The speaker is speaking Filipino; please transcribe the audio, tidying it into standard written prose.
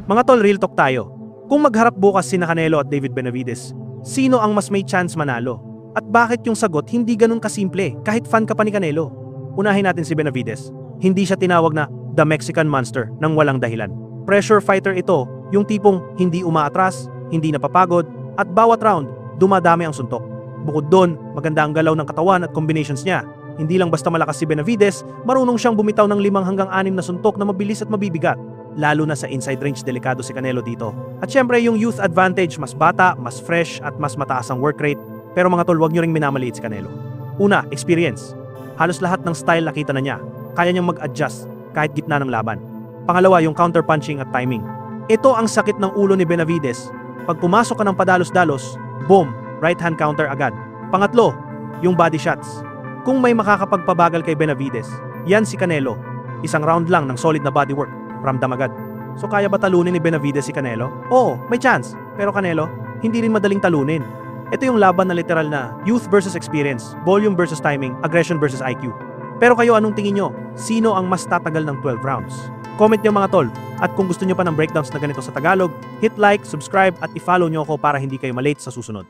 Mga tol, real talk tayo. Kung magharap bukas sina Canelo at David Benavides, sino ang mas may chance manalo? At bakit yung sagot hindi ganun kasimple kahit fan ka pa ni Canelo? Unahin natin si Benavides. Hindi siya tinawag na the Mexican Monster nang walang dahilan. Pressure fighter ito, yung tipong hindi umaatras, hindi napapagod, at bawat round, dumadami ang suntok. Bukod doon, maganda ang galaw ng katawan at combinations niya. Hindi lang basta malakas si Benavides, marunong siyang bumitaw ng 5 hanggang 6 na suntok na mabilis at mabibigat. Lalo na sa inside range, delikado si Canelo dito. At syempre yung youth advantage, mas bata, mas fresh at mas mataas ang work rate. Pero mga tol, huwag nyo ring minamaliit si Canelo. Una, experience. Halos lahat ng style nakita na niya. Kaya niyang mag-adjust kahit gitna ng laban. Pangalawa, yung counter-punching at timing. Ito ang sakit ng ulo ni Benavides. Pag pumasok ka ng padalos-dalos, boom, right hand counter agad. Pangatlo, yung body shots. Kung may makakapagpabagal kay Benavides, yan si Canelo. Isang round lang ng solid na bodywork, ramdam agad. So kaya ba talunin ni Benavides si Canelo? Oo, may chance. Pero Canelo, hindi rin madaling talunin. Ito yung laban na literal na youth versus experience, volume versus timing, aggression versus IQ. Pero kayo, anong tingin nyo? Sino ang mas tatagal ng 12 rounds? Comment nyo mga tol. At kung gusto nyo pa ng breakdowns na ganito sa Tagalog, hit like, subscribe at i-follow nyo ako para hindi kayo malate sa susunod.